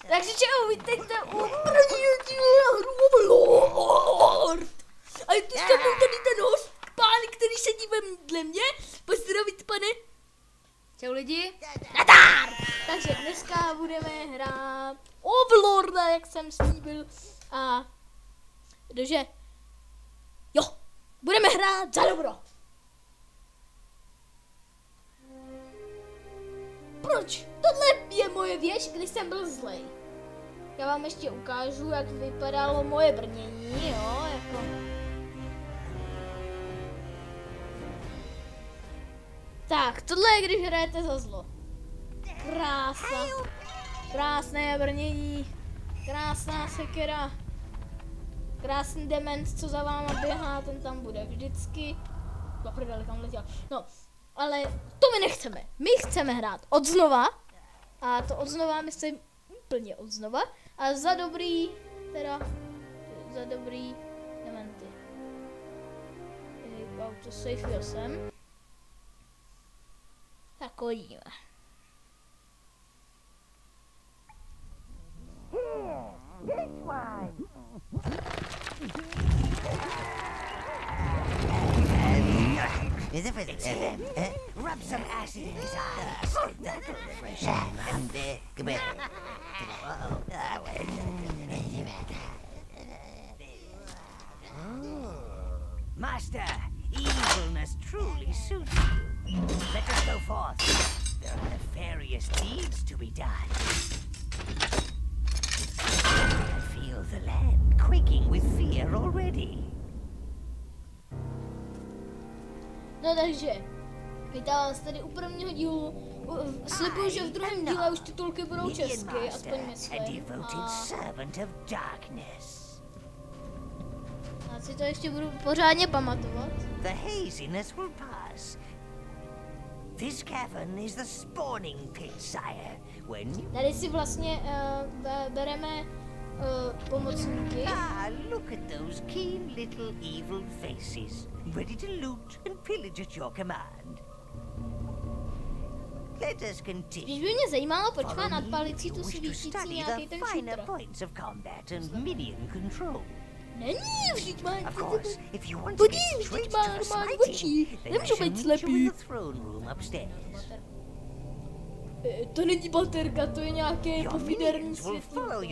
Takže čeho, vítejte u prvního dílu hru Overlord. A je tu s tebou tady ten host, pán, který sedí vedle mě. Pozdravit, pane. Čau lidi. Natar! Takže dneska budeme hrát Overlorda, jak jsem slíbil. A takže jo, budeme hrát za dobro. Proč? Tohle je moje věž, když jsem byl zlej. Já vám ještě ukážu, jak vypadalo moje brnění, jo, jako. Tak, tohle je, když hrajete za zlo. Krása. Krásné brnění. Krásná sekera. Krásný dement, co za váma běhá, ten tam bude vždycky. Zaprdali, kam letěl. No, ale to my nechceme. My chceme hrát odznova. A to odznova myslím úplně odznova. A za dobrý, teda, za dobrý dementy. Autosave jsem. Tak hodíme. Rub some acid in his eyes. That'll refresh him. Come here. Master, evilness truly suits you. Let us go forth. There are nefarious deeds to be done. I feel the land quaking with fear already. No takže, vítám vás tady u prvního dílu. Slibuju, že v druhém díle už titulky budou česky, aspoň myslím. Já si to ještě budu pořádně pamatovat. The haziness will pass. This cavern is the spawning pit, sire. Tady si vlastně bereme pomocníky. Look at those keen little evil faces, ready to loot and pillage at your command. Let us continue. Když by mě zajímalo, proč má nad palicí tu svítící nějaký ten shooter. Points of combat and minion control. Není, vždyť má podívej, vždyť má normální oči. Nemůžu být slepý. To není baterka, to je nějaké pofiderní světlo.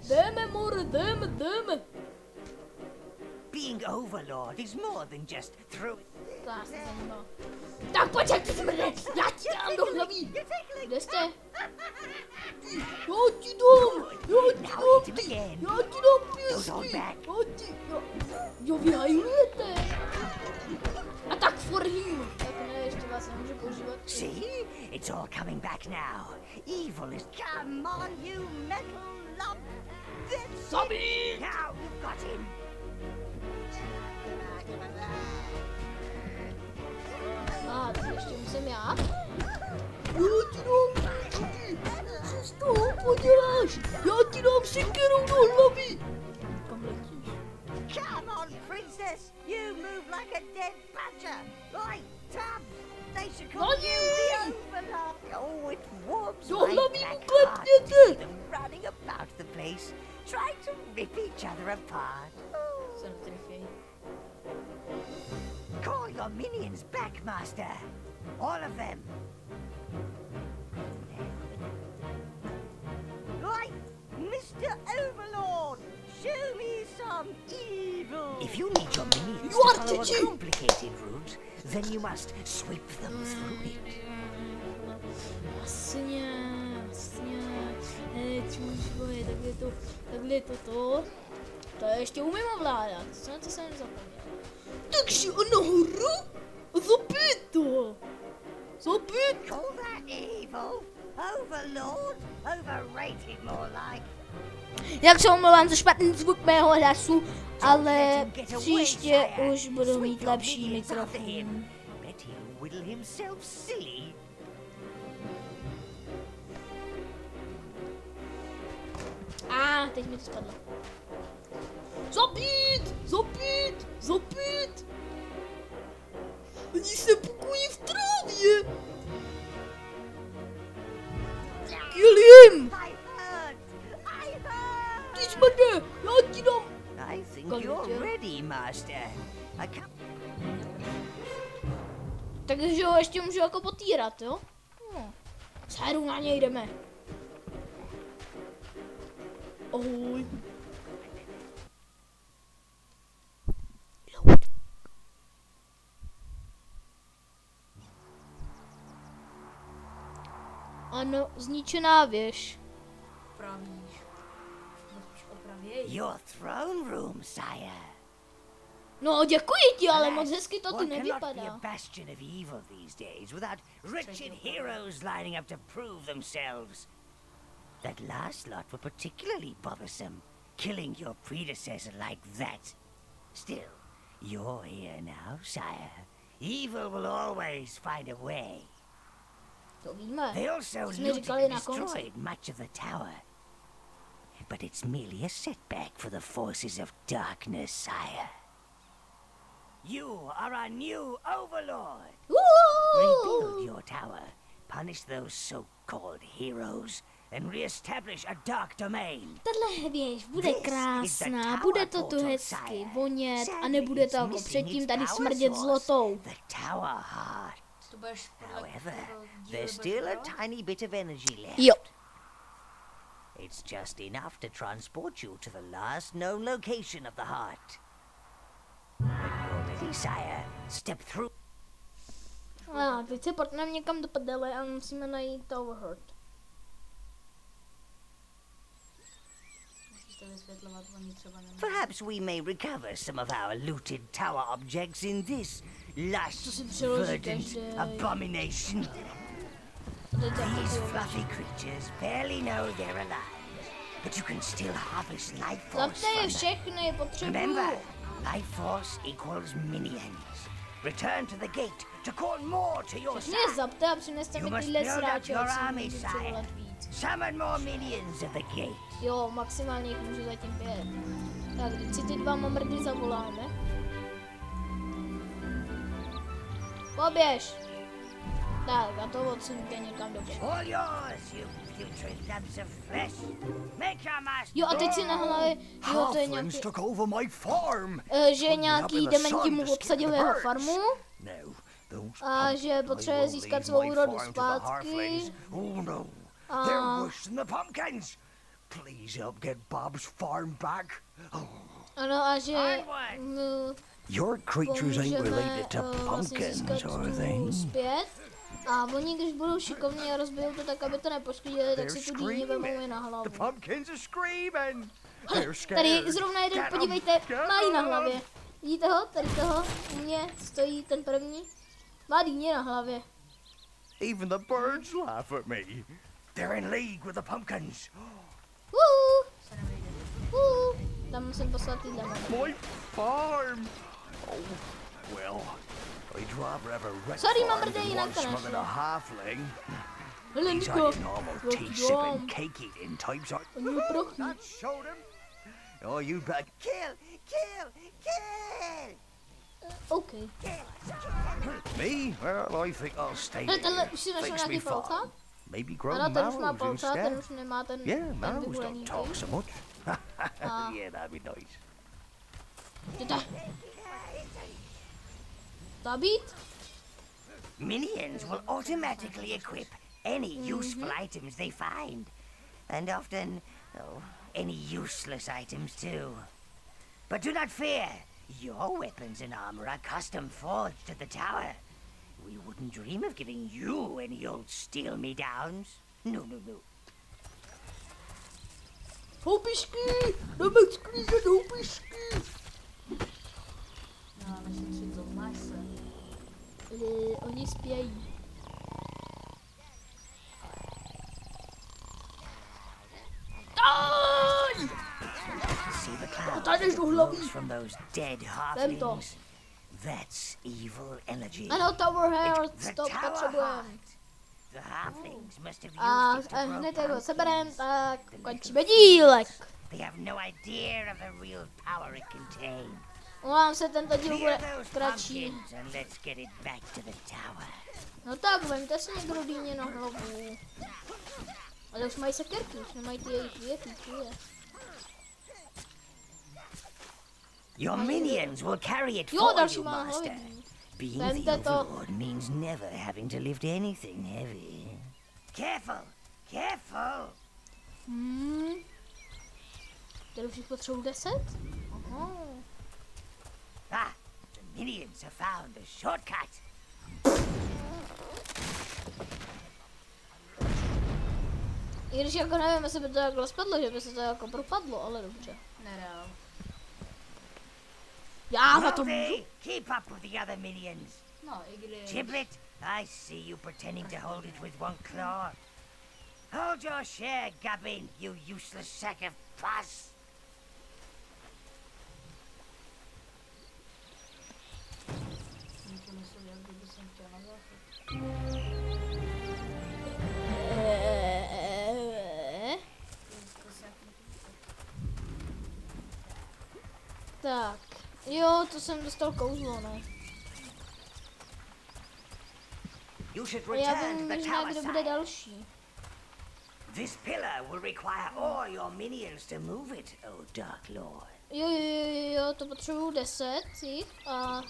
Jdeme, more, jdeme. Being Overlord is more than just throwing. Tak pojď, jak ty smrde, já ti dám do hlavy. Kde jste? Já ti dám pěstí. Jo, vy hajlujete. A tak for him. Tak ne, ještě vás nemůžu používat. See? It's all coming back now. Evil is... Come on, you metal lump. Zabij! Now you've got him. A teď ještě musím já. Já ti dám pěstí. Co z toho poděláš? Já ti dám sekerou do hlavy. Kam letíš? Come on, princess! You move like a dead badger! Right, Tubbs! They should call you the Overlord! Oh, it warms my black heart to see them running about the place, trying to rip each other apart. Call your minions back, Master! All of them! Right, Mr. Overlord! Show me some evil! If you need your minions to follow a complicated route, then you must sweep them through it. Jasně. Takhle to. To ještě umím ovládat, co jsem zapomněl. Takže nahoru a zabít to. Call that evil? Overlord? Overrated more like. Jak se omlouvám za špatný zvuk mého hlasu Ale příště už budu mít lepší mikrofon. Teď mi to spadlo. Zabít! Zabít! Zabít! Oni se pukují v trávě! Kill him! Ty smrde! Já ti dám! I think you're ready, master. Takže ho ještě můžu jako potírat, jo? No. Séru, na něj jdeme. Ahoj. Ano, zničená věž. Pravíš. Your throne room, sire. No, děkuji ti, ale moc hezky to tu nevypadá. One cannot be a bastion of evil these days without wretched heroes lining up to prove themselves. That last lot were particularly bothersome, killing your predecessor like that. Still, you're here now, sire. Evil will always find a way. To víme. They also looted and destroyed much of the tower. But it's merely a setback for the forces of darkness, sire. You are our new overlord. Rebuild your tower, punish those so-called heroes, and re-establish a dark domain. Tahle věž bude krásná, bude to tu hezky vonět a nebude to jako předtím tady smrdět zlotou. The tower heart. However, there's still a tiny bit of energy left. Jo. It's just enough to transport you to the last known location of the heart. When you're ready, sire, step through. Teď se portneme někam do prdele a musíme najít Tower Heart. Perhaps we may recover some of our looted tower objects in this lush, verdant abomination. These fluffy creatures barely know they're alive, but you can still harvest life force from them. Remember, life force equals minions. Return to the gate to call more to your side. You must build up your army, sire. Summon more minions at the gate. Jo, maximálně jich můžu zatím 5. Tak, teď si ty dva mamrdy zavoláme. Poběž! Tak, a to odsunu tě někam dobře. Jo, a teď si na hlavě, jo, to je nějaký... že nějaký dementi mu obsadili jeho farmu. A že potřebuje získat svou rodu zpátky. Ano, a že... Your creatures ain't related to pumpkins, are they? Zpět. A oni, když budou šikovní a rozbijou to tak, aby to nepoškodili, tak si tu dýni vemou je na hlavu. Tady zrovna jeden, podívejte, má jí na hlavě. Vidíte ho? Tady toho, u mě stojí ten první. Má dýně na hlavě. Even the birds laugh at me. They're in league with the pumpkins. Tam musím poslat ty demony. My farm. Oh, well, I'd rather have a red farm than one smother a halfling. These Helenko, are your normal tea-sipping, cake-eating types, are That showed him. Oh, you better Kill! OK. me? Well, I think I'll stay Tenhle here. už si našel Fix me nějaký palca? farm. Maybe grow Ano, ten už má marrows palca, ten instead. už nemá ten Yeah, marrows vyhulený don't talk so much. Ah. Yeah, that'd be nice. Zabít? Minions will automatically equip any useful items they find. And often, any useless items too. But do not fear. Your weapons and armor are custom forged at the tower. We wouldn't dream of giving you any old steal-me-downs. No. Houbišky! Jdeme sklízet houbišky! Máme šetřit do mase. Oni spějí. Tady! dostaneš do hlavy. From those dead Vem to. halflings. That's evil energy. Ano, Tower Heart, The to Tower potřebujeme. Heart. The halflings must have A used it to grow hned jak ho pumpkins. seberem, tak končíme dílek. They have no idea of the real power it contains. Omlouvám se, tento díl Clear bude those kratší. pumpkins and let's get it back to the tower. No tak, vemte si někdo dýně na hlavu. Ale už mají sekerky, už nemají ty jejich věky. Your minions will carry it Jo, for další you, má master. hlavní. Being Vemte the to. overlord means never having to lift anything heavy. Careful! Careful! Tady už jich potřebuji 10? Aha. Ah, the minions have found a shortcut. I když jako nevím, jestli by to takhle spadlo, že by se to jako propadlo, ale dobře. Nedál. Já za to můžu. Movie, keep up with the other minions. No, i když... Giblet, I see you pretending to hold it with one claw. Hold your share, Gubbin, you useless sack of pus. Jsem to myslel, jak kdyby jsem chtěl na záchod. Tak, jo, to jsem dostal kouzlo, no. You should A já return to vím the možná, tower kdo bude side. další. This pillar will require all your minions to move it, oh Dark Lord. Jo, to potřebuju 10 jich a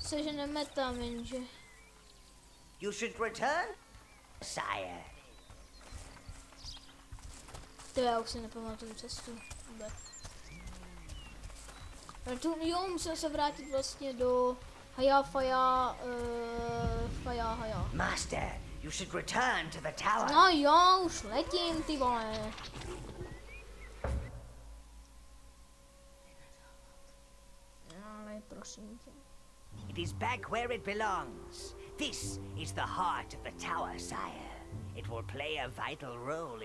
seženeme tam, jenže. You should return, sire. To já už si nepamatuju cestu. Vůbec. Jo, musím se vrátit vlastně do Haja. Master, you should return to the tower. No jo, už letím, ty vole. Ale prosím tě. It is back where it belongs. This is the heart of the tower, sire. It will play a vital role